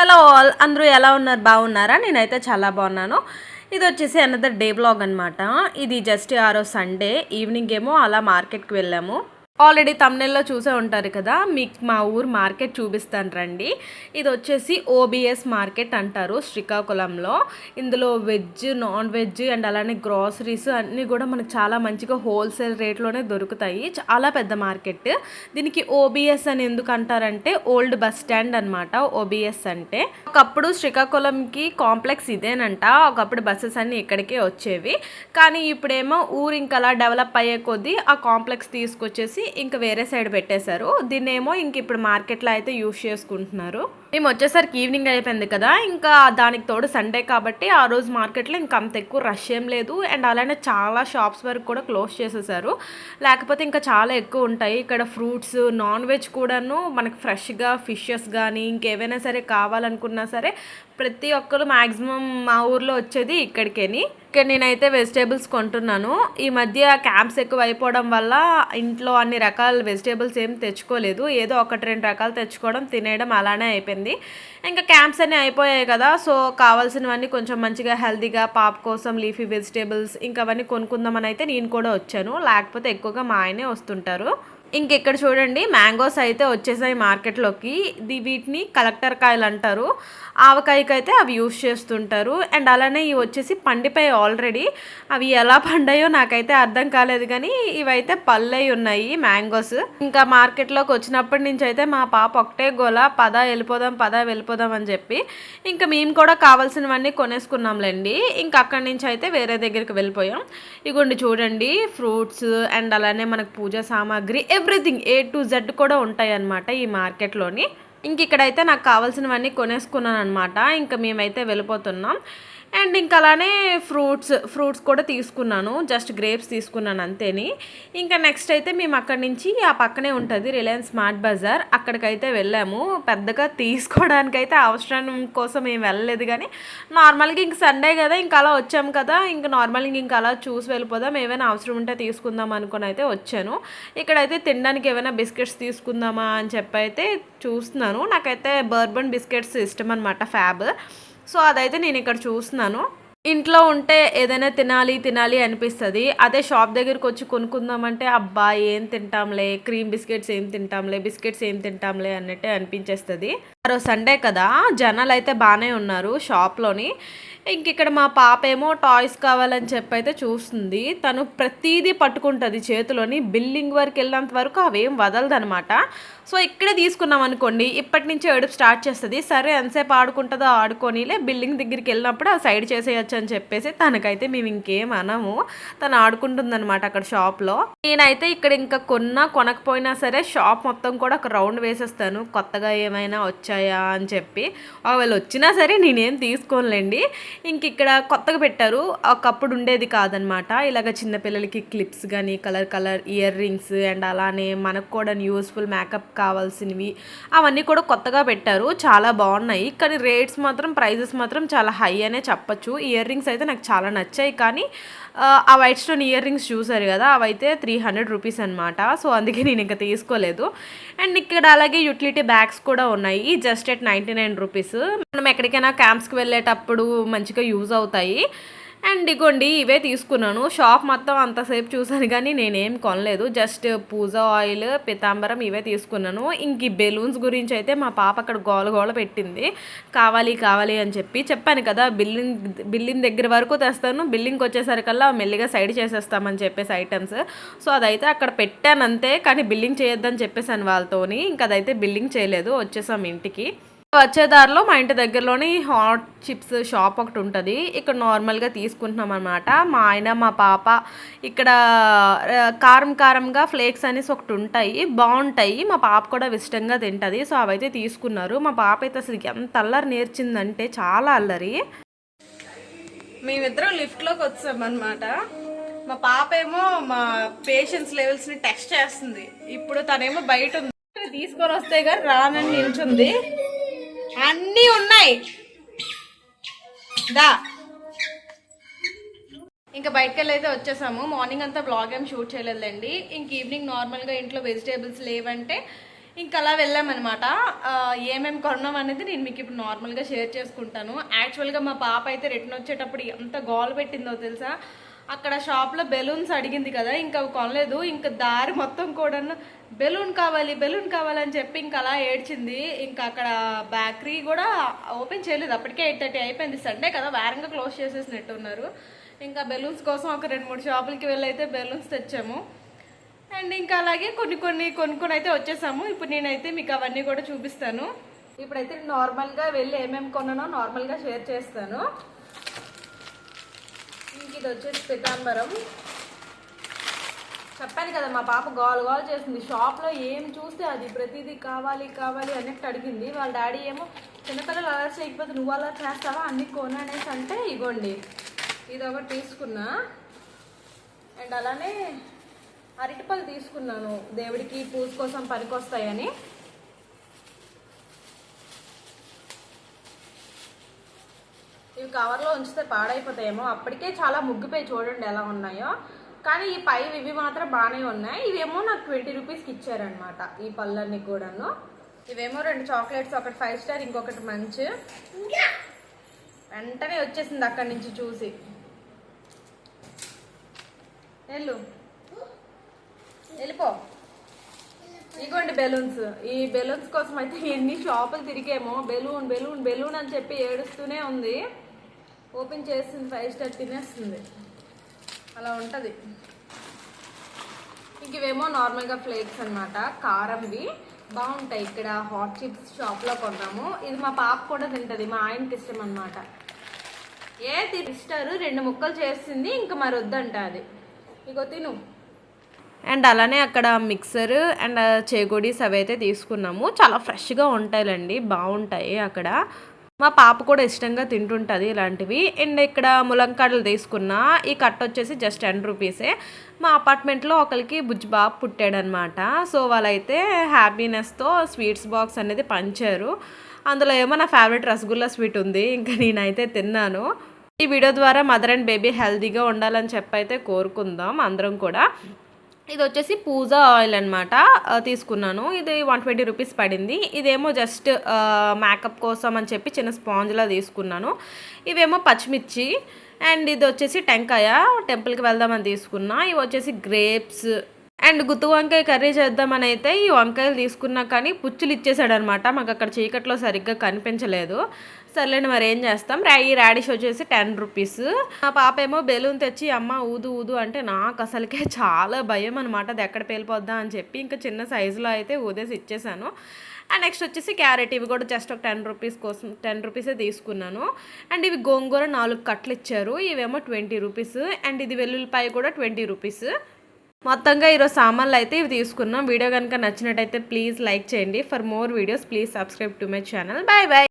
Hello all, అందరూ ఎలా ఉన్నారు? బాగున్నారా? నేనైతే చాలా బాగున్నాను. ఇది వచ్చేసి అనదర్ డే బ్లాగ్ అనమాట. ఇది జస్ట్ ఆ రోజు సండే ఈవినింగ్ ఏమో అలా మార్కెట్కి వెళ్ళాము. ఆల్రెడీ తమ్నెల్లో చూసే ఉంటారు కదా, మీకు మా ఊరు మార్కెట్ చూపిస్తాను రండి. ఇది వచ్చేసి ఓబిఎస్ మార్కెట్ అంటారు శ్రీకాకుళంలో. ఇందులో వెజ్, నాన్ వెజ్ అండ్ అలానే గ్రాసరీస్ అన్నీ కూడా మనకు చాలా మంచిగా హోల్సేల్ రేట్లోనే దొరుకుతాయి. చాలా పెద్ద మార్కెట్. దీనికి ఓబిఎస్ అని ఎందుకు అంటారంటే ఓల్డ్ బస్ స్టాండ్ అనమాట ఓబిఎస్ అంటే. ఒకప్పుడు శ్రీకాకుళంకి కాంప్లెక్స్ ఇదేనంట. ఒకప్పుడు బస్సెస్ అన్నీ ఇక్కడికే వచ్చేవి. కానీ ఇప్పుడేమో ఊరు ఇంకా అలా డెవలప్ అయ్యే కొద్దీ ఆ కాంప్లెక్స్ తీసుకొచ్చేసి ఇంకా వేరే సైడ్ పెట్టేశారు. దీన్నేమో ఇంక ఇప్పుడు మార్కెట్లో అయితే యూజ్ చేసుకుంటున్నారు. మేము వచ్చేసరికి ఈవినింగ్ అయిపోయింది కదా, ఇంకా దానికి తోడు సండే కాబట్టి ఆ రోజు మార్కెట్లో ఇంకా అంత ఎక్కువ రష్ ఏం లేదు. అండ్ అలానే చాలా షాప్స్ వరకు కూడా క్లోజ్ చేసేసారు. లేకపోతే ఇంకా చాలా ఎక్కువ ఉంటాయి ఇక్కడ. ఫ్రూట్స్, నాన్ వెజ్ కూడాను మనకి ఫ్రెష్గా ఫిషెస్ కానీ ఇంకేవైనా సరే కావాలనుకున్నా సరే ప్రతి ఒక్కరు మ్యాక్సిమం మా ఊర్లో వచ్చేది ఇక్కడికేని. ఇక్కడ నేనైతే వెజిటేబుల్స్ కొంటున్నాను. ఈ మధ్య క్యాంప్స్ ఎక్కువ అయిపోవడం వల్ల ఇంట్లో అన్ని రకాల వెజిటేబుల్స్ ఏం తెచ్చుకోలేదు. ఏదో 1-2 రకాలు తెచ్చుకోవడం, తినేయడం అలానే అయిపోయింది. ఇంకా క్యాంప్స్ అన్నీ అయిపోయాయి కదా, సో కావాల్సినవన్నీ కొంచెం మంచిగా హెల్తీగా పాప కోసం లీఫీ వెజిటేబుల్స్ ఇంకా అవన్నీ కొనుక్కుందామని అయితే నేను కూడా వచ్చాను. లేకపోతే ఎక్కువగా మా ఆయనే వస్తుంటారు. ఇంకెక్కడ చూడండి, మ్యాంగోస్ అయితే వచ్చేసాయి మార్కెట్లోకి. వీటిని కలెక్టర్ కాయలు అంటారు. ఆవకాయకి అయితే అవి యూస్ చేస్తుంటారు. అండ్ అలానే ఇవి వచ్చేసి పండిపోయి ఆల్రెడీ. అవి ఎలా పండాయో నాకైతే అర్థం కాలేదు, కానీ ఇవైతే పళ్ళై ఉన్నాయి మ్యాంగోస్. ఇంకా మార్కెట్లోకి వచ్చినప్పటి నుంచి అయితే మా పాప ఒకటే గోల, పద వెళ్ళిపోదాం అని చెప్పి. ఇంకా మేము కూడా కావాల్సినవన్నీ కొనేసుకున్నాంలేండి. ఇంకా అక్కడి నుంచి అయితే వేరే దగ్గరికి వెళ్ళిపోయాం. ఇగోండి చూడండి, ఫ్రూట్స్ అండ్ అలానే మనకు పూజా సామాగ్రి ఎవ్రీథింగ్ A to Z కూడా ఉంటాయి అన్నమాట ఈ మార్కెట్లోని. ఇంక ఇక్కడైతే నాకు కావాల్సినవన్నీ కొనేసుకున్నాను అనమాట. ఇంకా మేమైతే వెళ్ళిపోతున్నాం. అండ్ ఇంకా అలానే ఫ్రూట్స్ కూడా తీసుకున్నాను. జస్ట్ గ్రేప్స్ తీసుకున్నాను అంతేని. ఇంకా నెక్స్ట్ అయితే మేము అక్కడి నుంచి ఆ పక్కనే ఉంటుంది రిలయన్స్ స్మార్ట్ బజార్, అక్కడికైతే వెళ్ళాము. పెద్దగా తీసుకోవడానికైతే అవసరం కోసం ఏం వెళ్ళలేదు, కానీ నార్మల్గా ఇంక సండే కదా, ఇంకా అలా వచ్చాము కదా, ఇంకా నార్మల్గా ఇంకా అలా చూసి వెళ్ళిపోదాం, ఏమైనా అవసరం ఉంటే తీసుకుందాం అనుకుని అయితే వచ్చాను. ఇక్కడైతే తినడానికి ఏమైనా బిస్కెట్స్ తీసుకుందామా అని చెప్పి అయితే చూస్తున్నాను. నాకైతే బర్బన్ బిస్కెట్స్ ఇష్టం అనమాట, ఫ్యాబ్. సో అదైతే నేను ఇక్కడ చూస్తున్నాను. ఇంట్లో ఉంటే ఏదైనా తినాలి అనిపిస్తుంది. అదే షాప్ దగ్గరికి వచ్చి కొనుక్కుందామంటే అబ్బా ఏం తింటాంలే, క్రీమ్ బిస్కెట్స్ ఏం తింటాంలే అన్నట్టే అనిపించేస్తుంది. మరో సండే కదా, జనాలు అయితే బాగానే ఉన్నారు షాప్లోని. ఇంక ఇక్కడ మా పాప ఏమో టాయ్స్ కావాలని చెప్పి అయితే చూస్తుంది. తను ప్రతిదీ పట్టుకుంటుంది చేతిలోని. బిల్లింగ్ వరకు వెళ్ళినంత వరకు అవేం వదలదనమాట. సో ఇక్కడే తీసుకున్నాం అనుకోండి, ఇప్పటి నుంచే ఏడుపు స్టార్ట్ చేస్తుంది. సరే ఎంతసేపు ఆడుకుంటుందో ఆడుకోనిలే, బిల్డింగ్ దగ్గరికి వెళ్ళినప్పుడు ఆ సైడ్ చేసేయచ్చు అని చెప్పేసి తనకైతే మేము ఇంకేం అనము. తను ఆడుకుంటుందన్నమాట అక్కడ షాప్లో. నేనైతే ఇక్కడ ఇంకా కొనకపోయినా సరే షాప్ మొత్తం కూడా ఒక రౌండ్ వేసేస్తాను, కొత్తగా ఏమైనా వచ్చాయా అని చెప్పి. ఒకవేళ వచ్చినా సరే నేనేం తీసుకోనులేండి. ఇంక ఇక్కడ కొత్తగా పెట్టారు, ఒకప్పుడు ఉండేది కాదనమాట. ఇలాగ చిన్నపిల్లలకి క్లిప్స్ కానీ కలర్ ఇయర్ రింగ్స్ అండ్ అలానే మనకు కూడా యూస్ఫుల్ మేకప్ కావాల్సినవి అవన్నీ కూడా కొత్తగా పెట్టారు. చాలా బాగున్నాయి, కానీ ప్రైజెస్ మాత్రం చాలా హై అనే చెప్పచ్చు. ఇయర్ రింగ్స్ అయితే నాకు చాలా నచ్చాయి, కానీ ఆ వైట్ స్టోన్ ఇయర్ రింగ్స్ చూసారు కదా, అవైతే 300 రూపీస్ అనమాట. సో అందుకే నేను ఇంకా తీసుకోలేదు. అండ్ ఇక్కడ అలాగే యూటిలిటీ బ్యాగ్స్ కూడా ఉన్నాయి, జస్ట్ ఎట్ 99 రూపీస్. మనం ఎక్కడికైనా క్యాంప్స్కి వెళ్ళేటప్పుడు మంచిగా యూజ్ అవుతాయి. అండ్ ఇగోండి ఇవే తీసుకున్నాను. షాప్ మొత్తం అంతసేపు చూసాను కానీ నేనేం కొనలేదు. జస్ట్ పూజ ఆయిల్, పితాంబరం ఇవే తీసుకున్నాను. ఇంక ఈ బెలూన్స్ గురించి అయితే మా పాప అక్కడ గోల పెట్టింది, కావాలి అని చెప్పాను కదా, బిల్లింగ్ దగ్గర వరకు తెస్తాను, బిల్లింగ్కి వచ్చేసరికల్లా మెల్లిగా సైడ్ చేసేస్తామని చెప్పేసి ఐటమ్స్. సో అదైతే అక్కడ పెట్టాను అంతే, కానీ బిల్లింగ్ చేయొద్దని చెప్పేసాను వాళ్ళతోని. ఇంక అదైతే బిల్లింగ్ చేయలేదు, వచ్చేసాం ఇంటికి. వచ్చేదారిలో మా ఇంటి దగ్గరలోని హాట్ చిప్స్ షాప్ ఒకటి ఉంటుంది. ఇక్కడ నార్మల్గా తీసుకుంటున్నాం అనమాట. మా ఆయన మా పాప ఇక్కడ కారంగా ఫ్లేక్స్ అనేసి ఒకటి ఉంటాయి, బాగుంటాయి. మా పాప కూడా ఇష్టంగా తింటుంది. సో అవైతే తీసుకున్నారు. మా పాప అయితే అసలు ఎంత అల్లరి నేర్చిందంటే చాలా అల్లరి. మేమిద్దరం లిఫ్ట్లోకి వచ్చామన్నమాట. మా పాప ఏమో మా పేషెన్స్ లెవెల్స్ని టెస్ట్ చేస్తుంది. ఇప్పుడు తనేమో బయట ఉంది, తీసుకొని వస్తే కానీ రానని నిల్చుంది. అన్నీ ఉన్నాయి దా. ఇంకా బయటకు వెళ్ళి అయితే వచ్చేసాము. మార్నింగ్ అంతా బ్లాగ్ ఏం షూట్ చేయలేదండి. ఇంక ఈవినింగ్ నార్మల్గా ఇంట్లో వెజిటేబుల్స్ లేవంటే ఇంకా అలా వెళ్ళామన్నమాట. ఏమేమి కొన్నాం అనేది నేను మీకు ఇప్పుడు నార్మల్గా షేర్ చేసుకుంటాను. యాక్చువల్గా మా పాప అయితే రిటర్న్ వచ్చేటప్పుడు ఎంత గోల పెట్టిందో తెలుసా. అక్కడ షాప్లో బెలూన్స్ అడిగింది కదా, ఇంకా కొనలేదు. ఇంకా దారి మొత్తం కూడా బెలూన్ కావాలని చెప్పి ఇంకా అలా ఏడ్చింది. ఇంకా అక్కడ బేకరీ కూడా ఓపెన్ చేయలేదు, అప్పటికే 8:30 అయిపోయింది. సండే కదా, వేరంగా క్లోజ్ చేసేసినట్టు ఉన్నారు. ఇంకా బెలూన్స్ కోసం ఒక 2-3 షాపులకి వెళ్ళి అయితే బెలూన్స్ తెచ్చాము. అండ్ ఇంకా అలాగే కొనుక్కొని అయితే వచ్చేసాము. ఇప్పుడు నేనైతే మీకు అవన్నీ కూడా చూపిస్తాను. ఇప్పుడైతే నార్మల్గా వెళ్ళి ఏమేమి కొన్నానో నార్మల్గా షేర్ చేస్తాను. ఇంక ఇది వచ్చేసి పితాంబరం. చెప్పాను కదా, మా పాప గోల్ చేసింది. షాప్లో ఏం చూస్తే అది ప్రతిదీ కావాలి అన్నట్టు అడిగింది. వాళ్ళ డాడీ ఏమో చిన్నపిల్లలు అలా చేయకపోతే నువ్వు అలా చేస్తావా, అన్ని కొననేసి అంటే ఇగోండి ఇది ఒకటి తీసుకున్నా. అండ్ అలానే అరటిపళ్ళు తీసుకున్నాను, దేవుడికి పూజ కోసం పనికొస్తాయని. ఇవి కవర్లో ఉంచితే పాడైపోతాయేమో, అప్పటికే చాలా ముగ్గిపోయి చూడండి ఎలా ఉన్నాయో. కానీ ఈ పైవి ఇవి మాత్రం బాగానే ఉన్నాయి. ఇవేమో నాకు 20 రూపీస్కి ఇచ్చారనమాట ఈ పళ్ళన్నీ కూడాను. ఇవేమో 2 చాక్లెట్స్, ఒకటి 5 స్టార్, ఇంకొకటి మంచి. వెంటనే వచ్చేసింది అక్కడి నుంచి చూసి. వెళ్ళిపో. ఇగోండి బెలూన్స్. ఈ బెలూన్స్ కోసం అయితే ఎన్ని షాపులు తిరిగేమో. బెలూన్ అని చెప్పి ఏడుస్తూనే ఉంది. ఓపెన్ చేస్తుంది, 5 స్టార్ తినేస్తుంది, అలా ఉంటుంది. ఇంక ఇవేమో నార్మల్గా ఫ్లేక్స్ అనమాట, కారంవి బాగుంటాయి. ఇక్కడ హాట్ చిప్స్ షాప్లో కొన్నాము. ఇది మా పాప కూడా తింటుంది, మా ఆయనకి ఇష్టం అనమాట. తినిస్తారు, 2 ముక్కలు చేస్తుంది, ఇంకా మరి వద్దంట అది. ఇగో తిను. అండ్ అలానే అక్కడ మిక్సర్ అండ్ చేగోడీస్ అవి అయితే తీసుకున్నాము. చాలా ఫ్రెష్గా ఉంటాయిలండి, బాగుంటాయి అక్కడ. మా పాప కూడా ఇష్టంగా తింటుంటుంది ఇలాంటివి. అండ్ ఇక్కడ ములంకాడలు తీసుకున్నా. ఈ కట్ట వచ్చేసి జస్ట్ 10 రూపీసే. మా అపార్ట్మెంట్లో ఒకరికి బుజ్జి బాబు పుట్టాడనమాట. సో వాళ్ళైతే హ్యాపీనెస్తో స్వీట్స్ బాక్స్ అనేది పంచారు. అందులో ఏమో నా ఫేవరెట్ రసగుల్లా స్వీట్ ఉంది, ఇంకా నేనైతే తిన్నాను. ఈ వీడియో ద్వారా మదర్ అండ్ బేబీ హెల్తీగా ఉండాలని చెప్పైతే కోరుకుందాం అందరం కూడా. ఇది వచ్చేసి పూజా ఆయిల్ అనమాట, తీసుకున్నాను. ఇది 120 రూపీస్ పడింది. ఇదేమో జస్ట్ మేకప్ కోసం అని చెప్పి చిన్న స్పాంజ్లా తీసుకున్నాను. ఇవేమో పచ్చిమిర్చి. అండ్ ఇది వచ్చేసి టెంకాయ, టెంపుల్కి వెళ్దామని తీసుకున్నా. ఇవి వచ్చేసి గ్రేప్స్. అండ్ గుత్తి వంకాయ కర్రీ చేద్దామని అయితే ఈ వంకాయలు తీసుకున్నా, కానీ పుచ్చులు ఇచ్చేసాడు అనమాట. మాకు అక్కడ చీకట్లో సరిగ్గా కనిపించలేదు. సర్లేండి మరి ఏం చేస్తాం. ఈ రాడిష్ వచ్చేసి 10 రూపీస్. మా పాప ఏమో బెలూన్ తెచ్చి అమ్మ ఊదు అంటే నాకు అసలుకే చాలా భయం అనమాట, అది ఎక్కడ పేలిపోద్దా అని చెప్పి ఇంకా చిన్న సైజులో అయితే ఊదేసి ఇచ్చేసాను. అండ్ నెక్స్ట్ వచ్చేసి క్యారెట్. ఇవి కూడా జస్ట్ ఒక 10 రూపీస్ కోసం 10 రూపీసే తీసుకున్నాను. అండ్ ఇవి గోంగూర 4 కట్టలు ఇచ్చారు, ఇవేమో 20 రూపీస్. అండ్ ఇది వెల్లుల్లిపాయ కూడా 20 రూపీస్. మొత్తంగా ఈరోజు సామాన్లు అయితే ఇవి తీసుకున్నాం. వీడియో కనుక నచ్చినట్టయితే ప్లీజ్ లైక్ చేయండి. For more videos please subscribe to my channel. Bye bye.